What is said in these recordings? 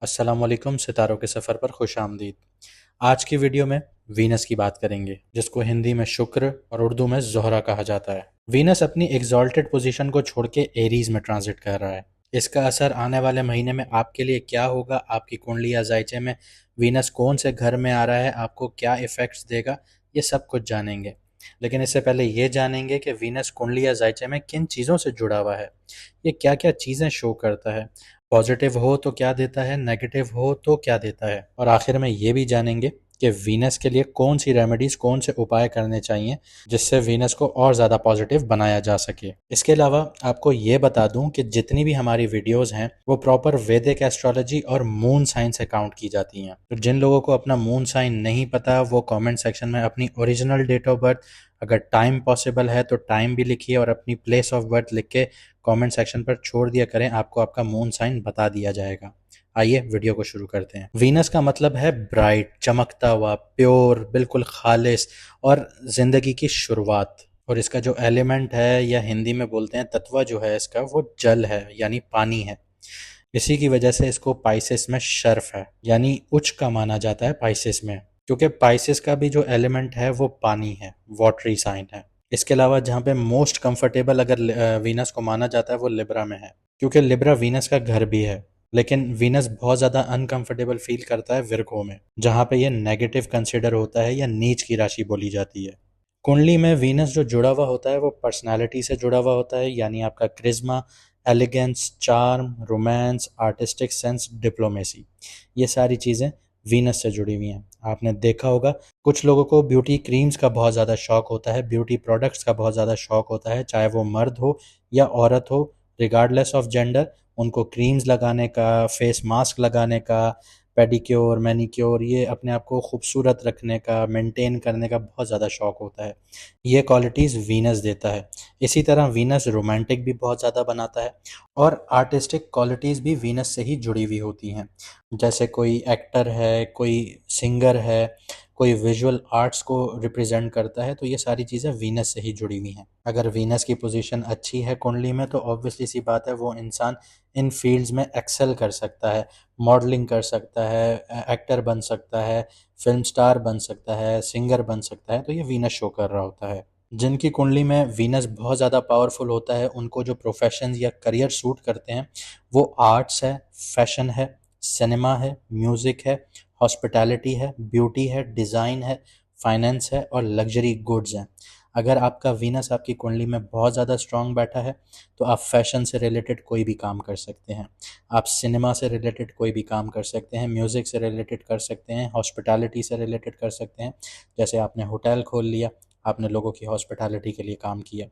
अस्सलामुअलैकुम सितारों के सफ़र पर खुश आमदीद। आज की वीडियो में वीनस की बात करेंगे, जिसको हिंदी में शुक्र और उर्दू में ज़ोहरा कहा जाता है। वीनस अपनी एग्जॉल्टेड पोजीशन को छोड़ के एरीज में ट्रांजिट कर रहा है। इसका असर आने वाले महीने में आपके लिए क्या होगा, आपकी कुंडली या जायचे में वीनस कौन से घर में आ रहा है, आपको क्या इफ़ेक्ट्स देगा, ये सब कुछ जानेंगे। लेकिन इससे पहले ये जानेंगे कि वीनस कुंडली या जायचे में किन चीज़ों से जुड़ा हुआ है, ये क्या क्या चीज़ें शो करता है, पॉजिटिव हो तो क्या देता है, नेगेटिव हो तो क्या देता है, और आखिर में ये भी जानेंगे कि वीनस के लिए कौन सी रेमेडीज, कौन से उपाय करने चाहिए जिससे वीनस को और ज़्यादा पॉजिटिव बनाया जा सके। इसके अलावा आपको ये बता दूं कि जितनी भी हमारी वीडियोस हैं वो प्रॉपर वैदिक एस्ट्रोलॉजी और मून साइन से काउंट की जाती हैं। तो जिन लोगों को अपना मून साइन नहीं पता वो कमेंट सेक्शन में अपनी ओरिजिनल डेट ऑफ बर्थ, अगर टाइम पॉसिबल है तो टाइम भी लिखिए, और अपनी प्लेस ऑफ बर्थ लिख के कमेंट सेक्शन पर छोड़ दिया करें, आपको आपका मून साइन बता दिया जाएगा। आइए वीडियो को शुरू करते हैं। वीनस का मतलब है ब्राइट, चमकता हुआ, प्योर, बिल्कुल खालिस और जिंदगी की शुरुआत। और इसका जो एलिमेंट है, या हिंदी में बोलते हैं तत्व जो है इसका, वो जल है, यानी पानी है। इसी की वजह से इसको पाइसेस में शर्फ है, यानी उच्च का माना जाता है पाइसेस में, क्योंकि पाइसेस का भी जो एलिमेंट है वो पानी है, वाटरी साइन है। इसके अलावा जहाँ पे मोस्ट कंफर्टेबल अगर वीनस को माना जाता है वो लिब्रा में है, क्योंकि लिब्रा वीनस का घर भी है। लेकिन वीनस बहुत ज़्यादा अनकंफर्टेबल फील करता है विर्गो में, जहाँ पे ये नेगेटिव कंसिडर होता है या नीच की राशि बोली जाती है। कुंडली में वीनस जो जुड़ा हुआ होता है वो पर्सनालिटी से जुड़ा हुआ होता है, यानी आपका charisma, elegance, charm, romance, artistic sense, diplomacy, ये सारी चीज़ें वीनस से जुड़ी हुई हैं। आपने देखा होगा कुछ लोगों को ब्यूटी क्रीम्स का बहुत ज़्यादा शौक होता है, ब्यूटी प्रोडक्ट्स का बहुत ज़्यादा शौक होता है, चाहे वो मर्द हो या औरत हो, रिगार्डलेस ऑफ जेंडर। उनको क्रीम्स लगाने का, फेस मास्क लगाने का, पेडिक्योर, मैनिक्योर, ये अपने आप को खूबसूरत रखने का, मेंटेन करने का बहुत ज़्यादा शौक होता है। ये क्वालिटीज़ वीनस देता है। इसी तरह वीनस रोमांटिक भी बहुत ज़्यादा बनाता है, और आर्टिस्टिक क्वालिटीज़ भी वीनस से ही जुड़ी हुई होती हैं। जैसे कोई एक्टर है, कोई सिंगर है, कोई विजुअल आर्ट्स को रिप्रेजेंट करता है, तो ये सारी चीज़ें वीनस से ही जुड़ी हुई हैं। अगर वीनस की पोजीशन अच्छी है कुंडली में तो ऑब्वियसली सी बात है वो इंसान इन फील्ड्स में एक्सेल कर सकता है, मॉडलिंग कर सकता है, एक्टर बन सकता है, फिल्म स्टार बन सकता है, सिंगर बन सकता है, तो ये वीनस शो कर रहा होता है। जिनकी कुंडली में वीनस बहुत ज़्यादा पावरफुल होता है, उनको जो प्रोफेशंस या करियर सूट करते हैं वो आर्ट्स है, फैशन है, सिनेमा है, म्यूज़िक है, हॉस्पिटैलिटी है, ब्यूटी है, डिज़ाइन है, फाइनेंस है और लग्जरी गुड्स हैं। अगर आपका वीनस आपकी कुंडली में बहुत ज़्यादा स्ट्रांग बैठा है तो आप फैशन से रिलेटेड कोई भी काम कर सकते हैं, आप सिनेमा से रिलेटेड कोई भी काम कर सकते हैं, म्यूज़िक से रिलेटेड कर सकते हैं, हॉस्पिटैलिटी से रिलेटेड कर सकते हैं। जैसे आपने होटल खोल लिया, आपने लोगों की हॉस्पिटैलिटी के लिए काम किया।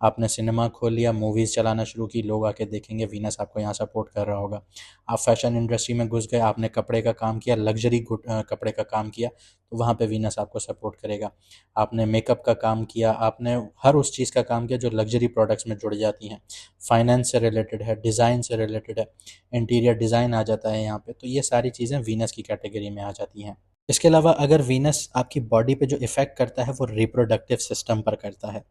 आपने सिनेमा खोल लिया, मूवीज़ चलाना शुरू की, लोग आके देखेंगे, वीनस आपको यहाँ सपोर्ट कर रहा होगा। आप फैशन इंडस्ट्री में घुस गए, आपने कपड़े का काम किया, लग्जरी कपड़े का काम किया, तो वहाँ पे वीनस आपको सपोर्ट करेगा। आपने मेकअप का काम किया, आपने हर उस चीज़ का काम किया जो लग्जरी प्रोडक्ट्स में जुड़ जाती हैं। फाइनेंस से रिलेटेड है, डिज़ाइन से रिलेटेड है, इंटीरियर डिज़ाइन आ जाता है यहाँ पे, तो ये सारी चीज़ें वीनस की कैटेगरी में आ जाती हैं। इसके अलावा अगर वीनस आपकी बॉडी पे जो इफ़ेक्ट करता है वो रिप्रोडक्टिव सिस्टम पर करता है।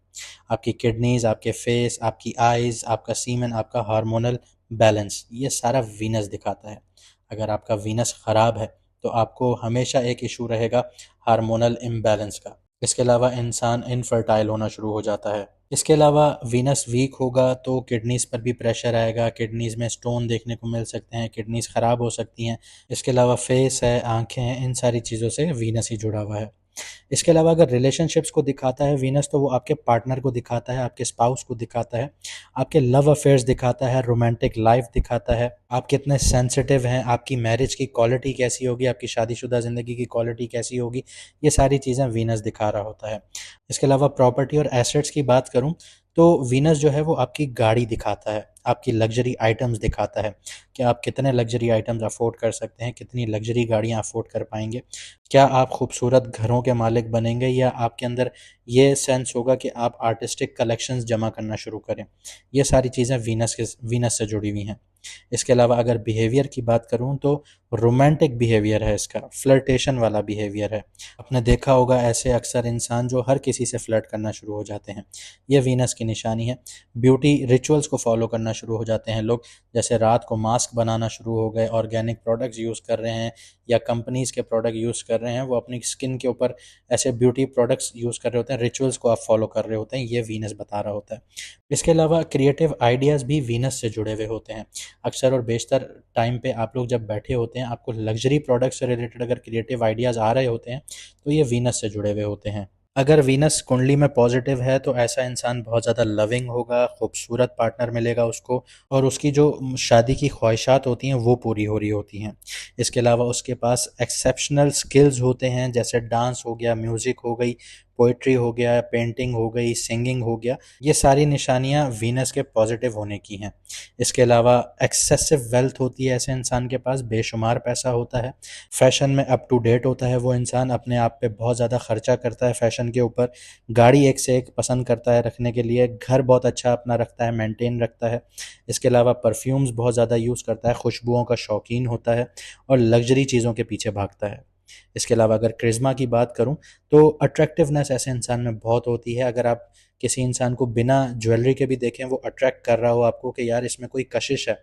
आपकी किडनीज़, आपके फेस, आपकी आइज़, आपका सीमेन, आपका हार्मोनल बैलेंस, ये सारा वीनस दिखाता है। अगर आपका वीनस ख़राब है तो आपको हमेशा एक इशू रहेगा हार्मोनल इम्बैलेंस का। इसके अलावा इंसान इनफर्टाइल होना शुरू हो जाता है। इसके अलावा वीनस वीक होगा तो किडनीज़ पर भी प्रेशर आएगा, किडनीज़ में स्टोन देखने को मिल सकते हैं, किडनीज़ ख़राब हो सकती हैं। इसके अलावा फेस है, आँखें हैं, इन सारी चीज़ों से वीनस ही जुड़ा हुआ है। इसके अलावा अगर रिलेशनशिप्स को दिखाता है वीनस, तो वो आपके पार्टनर को दिखाता है, आपके स्पाउस को दिखाता है, आपके लव अफेयर्स दिखाता है, रोमांटिक लाइफ दिखाता है, आप कितने सेंसिटिव हैं, आपकी मैरिज की क्वालिटी कैसी होगी, आपकी शादीशुदा ज़िंदगी की क्वालिटी कैसी होगी, ये सारी चीज़ें वीनस दिखा रहा होता है। इसके अलावा प्रॉपर्टी और एसेट्स की बात करूँ तो वीनस जो है वो आपकी गाड़ी दिखाता है, आपकी लग्जरी आइटम्स दिखाता है कि आप कितने लग्जरी आइटम्स अफोर्ड कर सकते हैं, कितनी लग्जरी गाड़ियाँ अफोर्ड कर पाएंगे, क्या आप खूबसूरत घरों के मालिक बनेंगे, या आपके अंदर ये सेंस होगा कि आप आर्टिस्टिक कलेक्शंस जमा करना शुरू करें। ये सारी चीज़ें वीनस से जुड़ी हुई हैं। इसके अलावा अगर बिहेवियर की बात करूँ तो रोमांटिक बिहेवियर है इसका, फ्लर्टेशन वाला बिहेवियर है। आपने देखा होगा ऐसे अक्सर इंसान जो हर किसी से फ्लर्ट करना शुरू हो जाते हैं, ये वीनस की निशानी है। ब्यूटी रिचुअल्स को फॉलो करना शुरू हो जाते हैं लोग, जैसे रात को मास्क बनाना शुरू हो गए, ऑर्गेनिक प्रोडक्ट्स यूज़ कर रहे हैं या कंपनीज़ के प्रोडक्ट यूज़ कर रहे हैं, वो अपनी स्किन के ऊपर ऐसे ब्यूटी प्रोडक्ट्स यूज़ कर रहे होते हैं, रिचुअल्स को आप फॉलो कर रहे होते हैं, ये वीनस बता रहा होता है। इसके अलावा क्रिएटिव आइडियाज़ भी वीनस से जुड़े हुए होते हैं। अक्सर और बेशतर टाइम पे आप लोग जब बैठे होते हैं, आपको लग्जरी प्रोडक्ट्स से रिलेटेड अगर क्रिएटिव आइडियाज़ आ रहे होते हैं, तो ये वीनस से जुड़े हुए होते हैं। अगर वीनस कुंडली में पॉजिटिव है तो ऐसा इंसान बहुत ज़्यादा लविंग होगा, खूबसूरत पार्टनर मिलेगा उसको, और उसकी जो शादी की ख्वाहिशात होती हैं वो पूरी हो रही होती हैं। इसके अलावा उसके पास एक्सेप्शनल स्किल्स होते हैं, जैसे डांस हो गया, म्यूज़िक हो गई, पोइट्री हो गया, पेंटिंग हो गई, सिंगिंग हो गया। ये सारी निशानियाँ वीनस के पॉजिटिव होने की हैं। इसके अलावा एक्सेसिव वेल्थ होती है ऐसे इंसान के पास, बेशुमार पैसा होता है, फैशन में अप टू डेट होता है वो इंसान, अपने आप पे बहुत ज़्यादा खर्चा करता है फैशन के ऊपर, गाड़ी एक से एक पसंद करता है रखने के लिए, घर बहुत अच्छा अपना रखता है, मेंटेन रखता है। इसके अलावा परफ्यूम्स बहुत ज़्यादा यूज़ करता है, खुशबुओं का शौकीन होता है और लग्जरी चीज़ों के पीछे भागता है। इसके अलावा अगर क्रिज्मा की बात करूं तो अट्रैक्टिवनेस ऐसे इंसान में बहुत होती है। अगर आप किसी इंसान को बिना ज्वेलरी के भी देखें, वो अट्रैक्ट कर रहा हो आपको कि यार इसमें कोई कशिश है,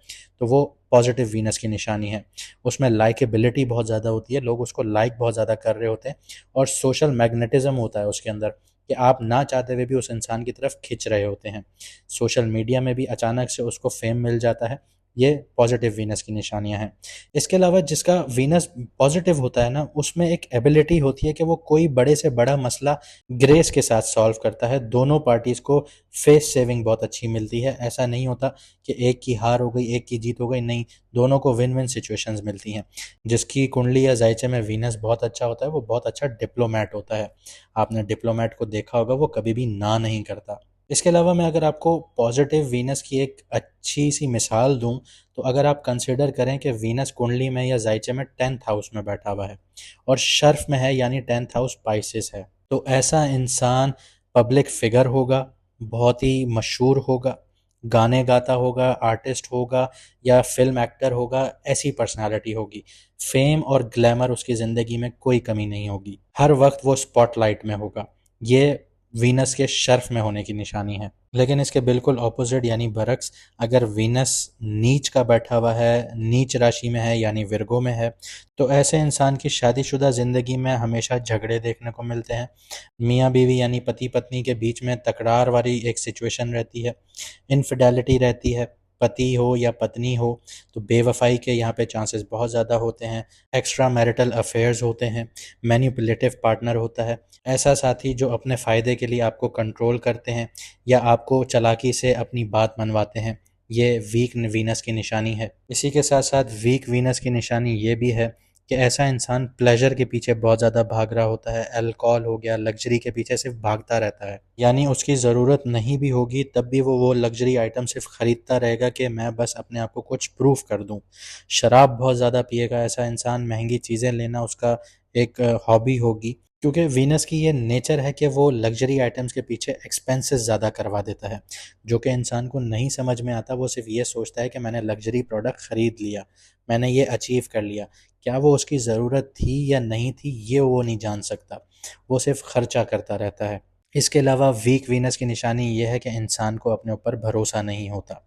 तो वो पॉजिटिव वीनस की निशानी है। उसमें लाइकेबिलिटी बहुत ज़्यादा होती है, लोग उसको लाइक बहुत ज़्यादा कर रहे होते हैं, और सोशल मैग्नेटिज्म होता है उसके अंदर कि आप ना चाहते हुए भी उस इंसान की तरफ खिंच रहे होते हैं। सोशल मीडिया में भी अचानक से उसको फेम मिल जाता है। ये पॉजिटिव वीनस की निशानियां हैं। इसके अलावा जिसका वीनस पॉजिटिव होता है ना, उसमें एक एबिलिटी होती है कि वो कोई बड़े से बड़ा मसला ग्रेस के साथ सॉल्व करता है। दोनों पार्टीज को फेस सेविंग बहुत अच्छी मिलती है। ऐसा नहीं होता कि एक की हार हो गई एक की जीत हो गई, नहीं, दोनों को विन विन सिचुएशंस मिलती हैं। जिसकी कुंडली या जायचे में वीनस बहुत अच्छा होता है, वो बहुत अच्छा डिप्लोमैट होता है। आपने डिप्लोमैट को देखा होगा, वो कभी भी ना नहीं करता। इसके अलावा मैं अगर आपको पॉजिटिव वीनस की एक अच्छी सी मिसाल दूं, तो अगर आप कंसिडर करें कि वीनस कुंडली में या जायचे में 10th हाउस में बैठा हुआ है और शर्फ में है, यानी 10th हाउस पाइसेस है, तो ऐसा इंसान पब्लिक फिगर होगा, बहुत ही मशहूर होगा, गाने गाता होगा, आर्टिस्ट होगा या फिल्म एक्टर होगा, ऐसी पर्सनालिटी होगी। फेम और ग्लैमर उसकी ज़िंदगी में कोई कमी नहीं होगी, हर वक्त वो स्पॉटलाइट में होगा। ये वीनस के शर्फ में होने की निशानी है। लेकिन इसके बिल्कुल ऑपोजिट यानी बरक्स, अगर वीनस नीच का बैठा हुआ है, नीच राशि में है यानी विर्गो में है, तो ऐसे इंसान की शादीशुदा ज़िंदगी में हमेशा झगड़े देखने को मिलते हैं। मियाँ बीवी यानी पति पत्नी के बीच में तकरार वाली एक सिचुएशन रहती है, इनफिडेलिटी रहती है, पति हो या पत्नी हो तो बेवफाई के यहाँ पे चांसेस बहुत ज़्यादा होते हैं, एक्स्ट्रा मैरिटल अफेयर्स होते हैं, मैनिपुलेटिव पार्टनर होता है, ऐसा साथी जो अपने फ़ायदे के लिए आपको कंट्रोल करते हैं या आपको चालाकी से अपनी बात मनवाते हैं। ये वीक वीनस की निशानी है। इसी के साथ साथ वीक वीनस की निशानी ये भी है कि ऐसा इंसान प्लेजर के पीछे बहुत ज़्यादा भाग रहा होता है, अल्कोहल हो गया, लग्जरी के पीछे सिर्फ भागता रहता है। यानी उसकी ज़रूरत नहीं भी होगी तब भी वो लग्जरी आइटम सिर्फ ख़रीदता रहेगा कि मैं बस अपने आप को कुछ प्रूफ कर दूं। शराब बहुत ज़्यादा पिएगा ऐसा इंसान, महंगी चीज़ें लेना उसका एक हॉबी होगी, क्योंकि वीनस की ये नेचर है कि वो लग्जरी आइटम्स के पीछे एक्सपेंसेस ज़्यादा करवा देता है, जो कि इंसान को नहीं समझ में आता। वो सिर्फ ये सोचता है कि मैंने लग्जरी प्रोडक्ट ख़रीद लिया, मैंने ये अचीव कर लिया। क्या वो उसकी ज़रूरत थी या नहीं थी, ये वो नहीं जान सकता, वो सिर्फ खर्चा करता रहता है। इसके अलावा वीक वीनस की निशानी ये है कि इंसान को अपने ऊपर भरोसा नहीं होता।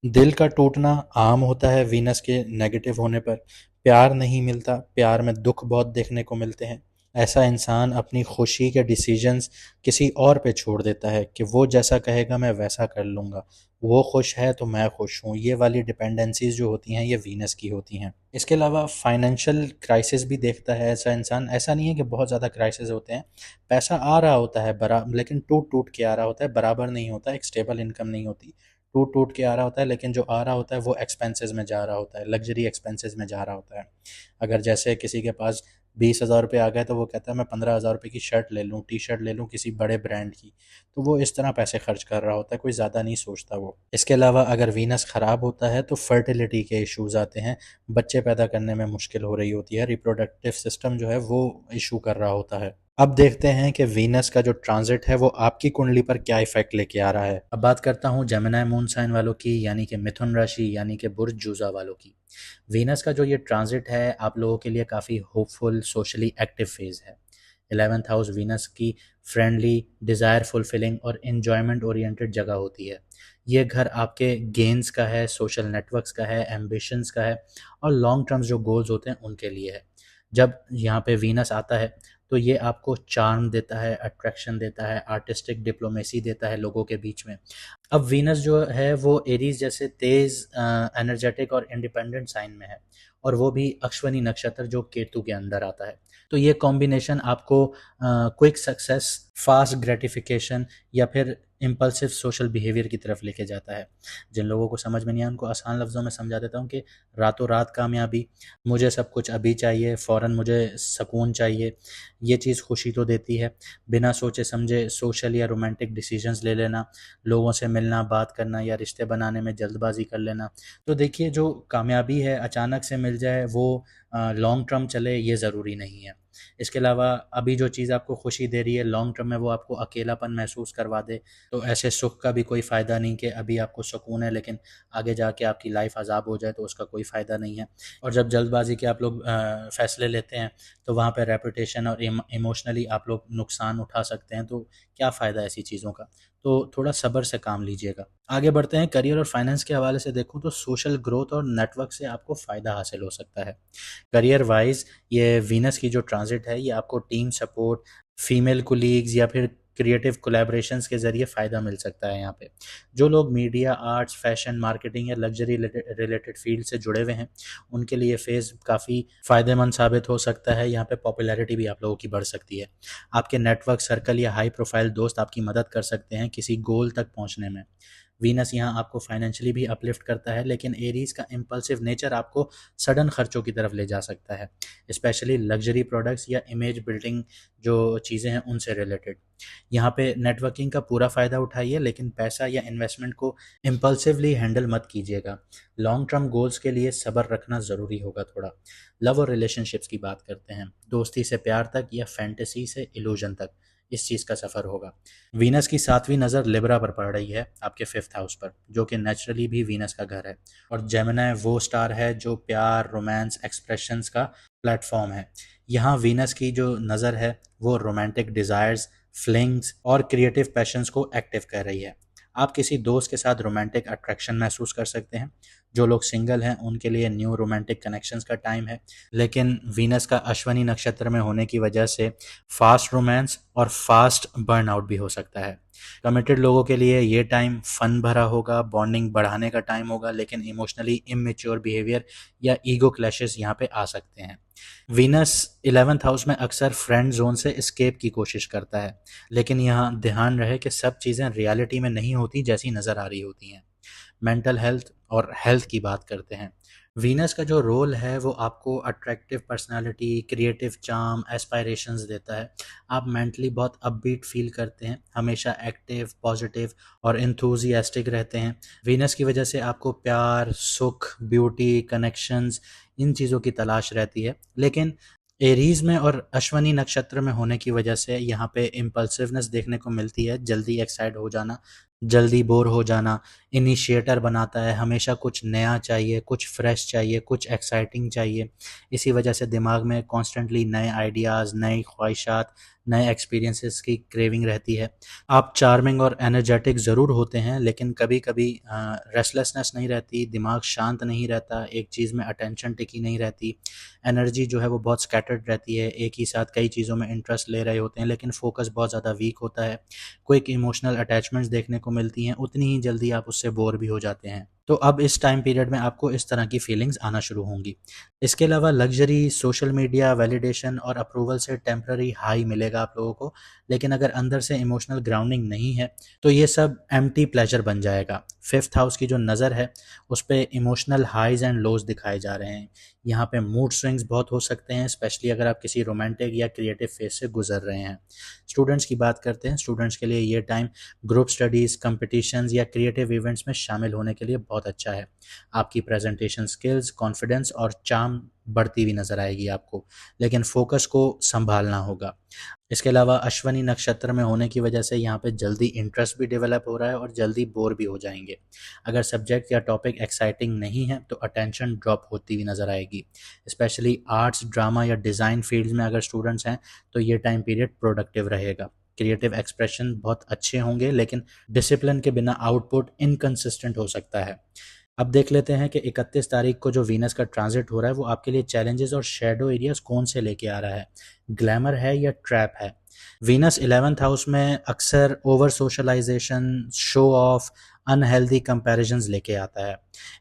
दिल का टूटना आम होता है वीनस के नेगेटिव होने पर। प्यार नहीं मिलता, प्यार में दुख बहुत देखने को मिलते हैं। ऐसा इंसान अपनी खुशी के डिसीजंस किसी और पे छोड़ देता है कि वो जैसा कहेगा मैं वैसा कर लूँगा, वो खुश है तो मैं खुश हूँ। ये वाली डिपेंडेंसीज जो होती हैं ये वीनस की होती हैं। इसके अलावा फाइनेंशियल क्राइसिस भी देखता है ऐसा इंसान। ऐसा नहीं है कि बहुत ज़्यादा क्राइसिस होते हैं, पैसा आ रहा होता है लेकिन टूट टूट के आ रहा होता है, बराबर नहीं होता, एक स्टेबल इनकम नहीं होती। टूट टूट के आ रहा होता है, लेकिन जो आ रहा होता है वो एक्सपेंसेस में जा रहा होता है, लग्जरी एक्सपेंसेस में जा रहा होता है। अगर जैसे किसी के पास 20,000 रुपये आ गए तो वो कहता है मैं 15,000 रुपये की शर्ट ले लूँ, टी शर्ट ले लूँ किसी बड़े ब्रांड की, तो वो इस तरह पैसे खर्च कर रहा होता है, कोई ज़्यादा नहीं सोचता वो। इसके अलावा अगर वीनस ख़राब होता है तो फर्टिलिटी के इश्यूज़ आते हैं, बच्चे पैदा करने में मुश्किल हो रही होती है, रिप्रोडक्टिव सिस्टम जो है वो इशू कर रहा होता है। अब देखते हैं कि वीनस का जो ट्रांजिट है वो आपकी कुंडली पर क्या इफेक्ट लेके आ रहा है। अब बात करता हूँ जेमिनी मून साइन वालों की, यानी कि मिथुन राशि यानी कि बुर्ज जूजा वालों की। वीनस का जो ये ट्रांजिट है आप लोगों के लिए काफ़ी होपफुल, सोशली एक्टिव फेज है। 11th हाउस वीनस की फ्रेंडली, डिज़ायर फुलफिलिंग और इन्जॉयमेंट ओरिएंटेड जगह होती है। ये घर आपके गेन्स का है, सोशल नेटवर्क्स का है, एम्बिशंस का है और लॉन्ग टर्म्स जो गोल्स होते हैं उनके लिए है। जब यहाँ पे वीनस आता है तो ये आपको चार्म देता है, अट्रैक्शन देता है, आर्टिस्टिक डिप्लोमेसी देता है लोगों के बीच में। अब वीनस जो है वो एरीज जैसे तेज, एनर्जेटिक और इंडिपेंडेंट साइन में है, और वो भी अश्वनी नक्षत्र जो केतु के अंदर आता है। तो ये कॉम्बिनेशन आपको क्विक सक्सेस, फास्ट ग्रेटिफिकेशन या फिर इम्पल्सिव सोशल बिहेवियर की तरफ लेके जाता है। जिन लोगों को समझ में नहीं आया उनको आसान लफ्ज़ों में समझा देता हूँ कि रातों रात कामयाबी, मुझे सब कुछ अभी चाहिए, फ़ौरन मुझे सुकून चाहिए। ये चीज़ खुशी तो देती है। बिना सोचे समझे सोशल या रोमांटिक डिसीजंस ले लेना, लोगों से मिलना, बात करना या रिश्ते बनाने में जल्दबाजी कर लेना। तो देखिए, जो कामयाबी है अचानक से मिल जाए वो लॉन्ग टर्म चले ये ज़रूरी नहीं है। इसके अलावा अभी जो चीज़ आपको खुशी दे रही है लॉन्ग टर्म में वो आपको अकेलापन महसूस करवा दे, तो ऐसे सुख का भी कोई फ़ायदा नहीं कि अभी आपको सुकून है लेकिन आगे जाके आपकी लाइफ अज़ाब हो जाए, तो उसका कोई फ़ायदा नहीं है। और जब जल्दबाजी के आप लोग फ़ैसले लेते हैं तो वहाँ पे रेपुटेशन और इमोशनली आप लोग नुकसान उठा सकते हैं, तो क्या फ़ायदा ऐसी चीज़ों का। तो थोड़ा सब्र से काम लीजिएगा। आगे बढ़ते हैं। करियर और फाइनेंस के हवाले से देखूँ तो सोशल ग्रोथ और नेटवर्क से आपको फ़ायदा हासिल हो सकता है। करियर वाइज ये वीनस की जो ट्रांजिट है ये आपको टीम सपोर्ट, फीमेल कोलीग्स या फिर क्रिएटिव कोलैबोरेशंस के ज़रिए फ़ायदा मिल सकता है यहाँ पे। जो लोग मीडिया, आर्ट्स, फैशन, मार्केटिंग या लग्जरी रिलेटेड फील्ड से जुड़े हुए हैं उनके लिए फेज़ काफ़ी फ़ायदेमंद साबित हो सकता है। यहाँ पे पॉपुलैरिटी भी आप लोगों की बढ़ सकती है। आपके नेटवर्क सर्कल या हाई प्रोफाइल दोस्त आपकी मदद कर सकते हैं किसी गोल तक पहुँचने में। वीनस यहाँ आपको फाइनेंशियली भी अपलिफ्ट करता है, लेकिन एरीज का इम्पल्सिव नेचर आपको सडन खर्चों की तरफ ले जा सकता है, स्पेशली लग्जरी प्रोडक्ट्स या इमेज बिल्डिंग जो चीज़ें हैं उनसे रिलेटेड। यहाँ पे नेटवर्किंग का पूरा फ़ायदा उठाइए, लेकिन पैसा या इन्वेस्टमेंट को इम्पल्सिवली हैंडल मत कीजिएगा। लॉन्ग टर्म गोल्स के लिए सब्र रखना ज़रूरी होगा थोड़ा। लव और रिलेशनशिप्स की बात करते हैं। दोस्ती से प्यार तक या फैंटेसी से इल्यूजन तक, इस चीज़ का सफ़र होगा। वीनस की 7वीं नज़र लिब्रा पर पड़ रही है, आपके 5th हाउस पर, जो कि नेचुरली भी वीनस का घर है। और जेमिनी वो स्टार है जो प्यार, रोमांस, एक्सप्रेशंस का प्लेटफॉर्म है। यहाँ वीनस की जो नज़र है वो रोमांटिक डिज़ायर्स, फ्लिंग्स और क्रिएटिव पैशंस को एक्टिव कर रही है। आप किसी दोस्त के साथ रोमांटिक अट्रैक्शन महसूस कर सकते हैं। जो लोग सिंगल हैं उनके लिए न्यू रोमांटिक कनेक्शंस का टाइम है, लेकिन वीनस का अश्वनी नक्षत्र में होने की वजह से फास्ट रोमांस और फास्ट बर्नआउट भी हो सकता है। कमिटेड लोगों के लिए ये टाइम फन भरा होगा, बॉन्डिंग बढ़ाने का टाइम होगा, लेकिन इमोशनली इमेच्योर बिहेवियर या ईगो क्लैशेस यहाँ पे आ सकते हैं। वीनस 11th हाउस में अक्सर फ्रेंड जोन से एस्केप की कोशिश करता है, लेकिन यहाँ ध्यान रहे कि सब चीज़ें रियलिटी में नहीं होती जैसी नज़र आ रही होती हैं। मेंटल हेल्थ और हेल्थ की बात करते हैं। वीनस का जो रोल है वो आपको attractive personality, creative charm, aspirations देता है। आप मेंटली बहुत अपबीट फील करते हैं, हमेशा एक्टिव, पॉजिटिव और एंथुसियास्टिक रहते हैं। वीनस की वजह से आपको प्यार, सुख, ब्यूटी, कनेक्शंस, इन चीज़ों की तलाश रहती है, लेकिन एरीज में और अश्वनी नक्षत्र में होने की वजह से यहाँ पे इम्पल्सिवनेस देखने को मिलती है। जल्दी एक्साइट हो जाना, जल्दी बोर हो जाना, इनिशिएटर बनाता है, हमेशा कुछ नया चाहिए, कुछ फ्रेश चाहिए, कुछ एक्साइटिंग चाहिए। इसी वजह से दिमाग में कॉन्स्टेंटली नए आइडियाज़, नई ख्वाहिशात, नए एक्सपीरियंसेस की क्रेविंग रहती है। आप चार्मिंग और एनर्जेटिक ज़रूर होते हैं, लेकिन कभी कभी रेस्टलेसनेस नहीं रहती, दिमाग शांत नहीं रहता, एक चीज़ में अटेंशन टिकी नहीं रहती, एनर्जी जो है वो बहुत स्कैटर्ड रहती है, एक ही साथ कई चीज़ों में इंटरेस्ट ले रहे होते हैं, लेकिन फोकस बहुत ज़्यादा वीक होता है। क्विक इमोशनल अटैचमेंट्स देखने को मिलती हैं, उतनी ही जल्दी आप उससे बोर भी हो जाते हैं। तो अब इस टाइम पीरियड में आपको इस तरह की फीलिंग्स आना शुरू होंगी। इसके अलावा लग्जरी, सोशल मीडिया, वैलिडेशन और अप्रूवल से टेम्पररी हाई मिलेगा आप लोगों को, लेकिन अगर अंदर से इमोशनल ग्राउंडिंग नहीं है तो ये सब एम्प्टी प्लेजर बन जाएगा। 5th हाउस की जो नज़र है उस पर इमोशनल हाइज एंड लोज दिखाए जा रहे हैं। यहाँ पे मूड स्विंग्स बहुत हो सकते हैं, स्पेशली अगर आप किसी रोमांटिक या क्रिएटिव फेज से गुजर रहे हैं। स्टूडेंट्स की बात करते हैं। स्टूडेंट्स के लिए ये टाइम ग्रुप स्टडीज़, कंपटीशंस या क्रिएटिव इवेंट्स में शामिल होने के लिए बहुत बहुत अच्छा है। आपकी प्रेजेंटेशन स्किल्स, कॉन्फिडेंस और चार्म बढ़ती हुई नज़र आएगी आपको, लेकिन फोकस को संभालना होगा। इसके अलावा अश्वनी नक्षत्र में होने की वजह से यहाँ पे जल्दी इंटरेस्ट भी डेवलप हो रहा है और जल्दी बोर भी हो जाएंगे। अगर सब्जेक्ट या टॉपिक एक्साइटिंग नहीं है तो अटेंशन ड्रॉप होती हुई नज़र आएगी। स्पेशली आर्ट्स, ड्रामा या डिज़ाइन फील्ड में अगर स्टूडेंट्स हैं तो ये टाइम पीरियड प्रोडक्टिव रहेगा। क्रिएटिव एक्सप्रेशन बहुत अच्छे होंगे, लेकिन डिसिप्लिन के बिना आउटपुट इनकंसिस्टेंट हो सकता है। अब देख लेते हैं कि 31 तारीख को जो वीनस का ट्रांजिट हो रहा है वो आपके लिए चैलेंजेस और शेडो एरियाज कौन से लेके आ रहा है, ग्लैमर है या ट्रैप है। वीनस 11th हाउस में अक्सर over socialization, show off, unhealthy comparisons लेके आता है।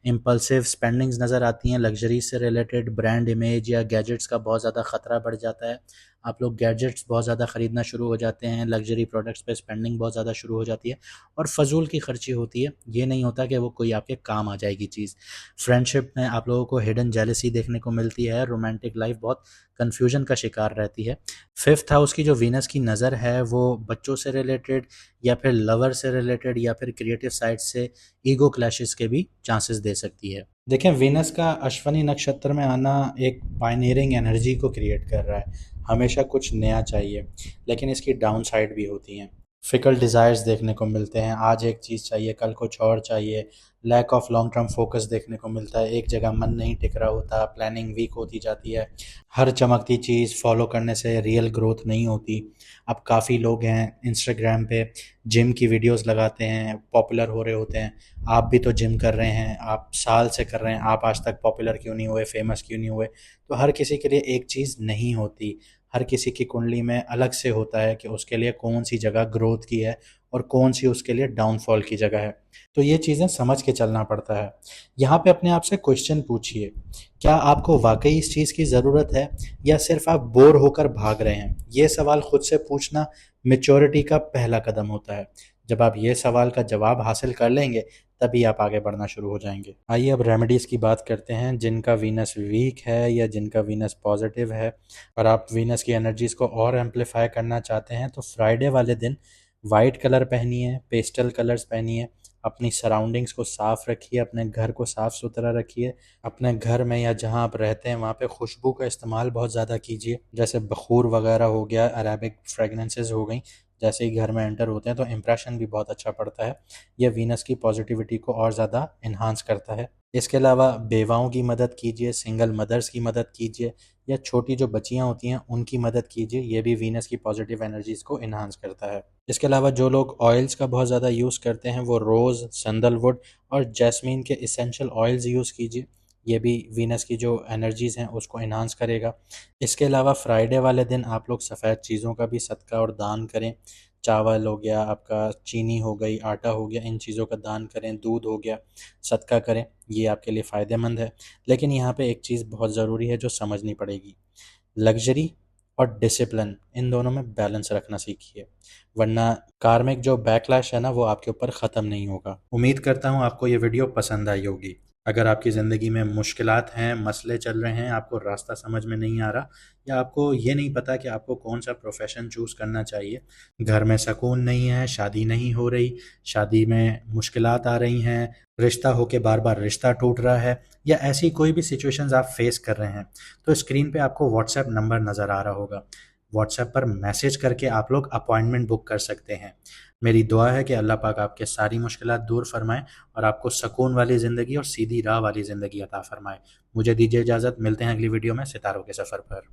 इम्पल्सिव स्पेंडिंग्स नज़र आती हैं, लग्जरी से रिलेटेड ब्रांड इमेज या गैजेट्स का बहुत ज़्यादा खतरा बढ़ जाता है। आप लोग गैजेट्स बहुत ज़्यादा ख़रीदना शुरू हो जाते हैं, लग्जरी प्रोडक्ट्स पे स्पेंडिंग बहुत ज़्यादा शुरू हो जाती है और फजूल की खर्ची होती है। ये नहीं होता कि वो कोई आपके काम आ जाएगी चीज़। फ्रेंडशिप में आप लोगों को हिडन जेलसी देखने को मिलती है, रोमांटिक लाइफ बहुत कन्फ्यूजन का शिकार रहती है। 5th हाउस की जो वीनस की नज़र है वो बच्चों से रिलेटेड या फिर लवर से रिलेटेड या फिर क्रिएटिव साइड से ईगो क्लैशेस के भी चांसेस दे सकती है। देखें, वीनस का अश्वनी नक्षत्र में आना एक पायनियरिंग एनर्जी को क्रिएट कर रहा है। हमेशा कुछ नया चाहिए, लेकिन इसकी डाउन साइड भी होती हैं। फिकल डिज़ायर्स देखने को मिलते हैं, आज एक चीज़ चाहिए, कल कुछ और चाहिए। Lack of long term focus देखने को मिलता है, एक जगह मन नहीं टिक रहा होता, प्लानिंग वीक होती जाती है। हर चमकती चीज़ फॉलो करने से रियल ग्रोथ नहीं होती। अब काफ़ी लोग हैं इंस्टाग्राम पे जिम की वीडियोस लगाते हैं, पॉपुलर हो रहे होते हैं। आप भी तो जिम कर रहे हैं, आप साल से कर रहे हैं, आप आज तक पॉपुलर क्यों नहीं हुए, फेमस क्यों नहीं हुए? तो हर किसी के लिए एक चीज़ नहीं होती। हर किसी की कुंडली में अलग से होता है कि उसके लिए कौन सी जगह ग्रोथ की है और कौन सी उसके लिए डाउनफॉल की जगह है। तो ये चीज़ें समझ के चलना पड़ता है। यहाँ पे अपने आप से क्वेश्चन पूछिए, क्या आपको वाकई इस चीज़ की ज़रूरत है या सिर्फ आप बोर होकर भाग रहे हैं? ये सवाल खुद से पूछना मैच्योरिटी का पहला कदम होता है। जब आप ये सवाल का जवाब हासिल कर लेंगे तभी आप आगे बढ़ना शुरू हो जाएंगे। आइए अब रेमेडीज़ की बात करते हैं। जिनका वीनस वीक है या जिनका वीनस पॉजिटिव है और आप वीनस की एनर्जीज़ को और एम्पलीफाई करना चाहते हैं तो फ्राइडे वाले दिन वाइट कलर पहनिए, पेस्टल कलर्स पहनिए, अपनी सराउंडिंग्स को साफ़ रखिए, अपने घर को साफ़ सुथरा रखिए। अपने घर में या जहाँ आप रहते हैं वहाँ पे खुशबू का इस्तेमाल बहुत ज़्यादा कीजिए, जैसे बखूर वगैरह हो गया, अरेबिक फ्रेगनेंसेस हो गई। जैसे ही घर में एंटर होते हैं तो इम्प्रेशन भी बहुत अच्छा पड़ता है। यह वीनस की पॉजिटिविटी को और ज़्यादा इन्हांस करता है। इसके अलावा बेवाओं की मदद कीजिए, सिंगल मदर्स की मदद कीजिए या छोटी जो बच्चियाँ होती हैं उनकी मदद कीजिए। ये भी वीनस की पॉजिटिव एनर्जीज़ को इन्हांस करता है। इसके अलावा जो लोग ऑयल्स का बहुत ज़्यादा यूज़ करते हैं वो रोज़, सैंडलवुड और जैस्मीन के इसेंशियल ऑयल्स यूज़ कीजिए। ये भी वीनस की जो एनर्जीज़ हैं उसको इन्हांस करेगा। इसके अलावा फ्राइडे वाले दिन आप लोग सफ़ेद चीज़ों का भी सदका और दान करें। चावल हो गया आपका, चीनी हो गई, आटा हो गया, इन चीज़ों का दान करें, दूध हो गया, सदका करें। ये आपके लिए फ़ायदेमंद है। लेकिन यहाँ पे एक चीज़ बहुत ज़रूरी है जो समझनी पड़ेगी। लग्जरी और डिसिप्लिन, इन दोनों में बैलेंस रखना सीखिए, वरना कार्मिक जो बैकलैश है ना वो आपके ऊपर ख़त्म नहीं होगा। उम्मीद करता हूँ आपको ये वीडियो पसंद आई होगी। अगर आपकी ज़िंदगी में मुश्किलात हैं, मसले चल रहे हैं, आपको रास्ता समझ में नहीं आ रहा या आपको ये नहीं पता कि आपको कौन सा प्रोफ़ेशन चूज़ करना चाहिए, घर में सुकून नहीं है, शादी नहीं हो रही, शादी में मुश्किलात आ रही हैं, रिश्ता होके बार-बार रिश्ता टूट रहा है या ऐसी कोई भी सिचुएशंस आप फेस कर रहे हैं, तो स्क्रीन पे आपको व्हाट्सएप नंबर नज़र आ रहा होगा। व्हाट्सएप पर मैसेज करके आप लोग अपॉइंटमेंट बुक कर सकते हैं। मेरी दुआ है कि अल्लाह पाक आपके सारी मुश्किलात दूर फरमाए और आपको सुकून वाली ज़िंदगी और सीधी राह वाली ज़िंदगी अता फरमाए। मुझे दीजिए इजाज़त, मिलते हैं अगली वीडियो में सितारों के सफ़र पर।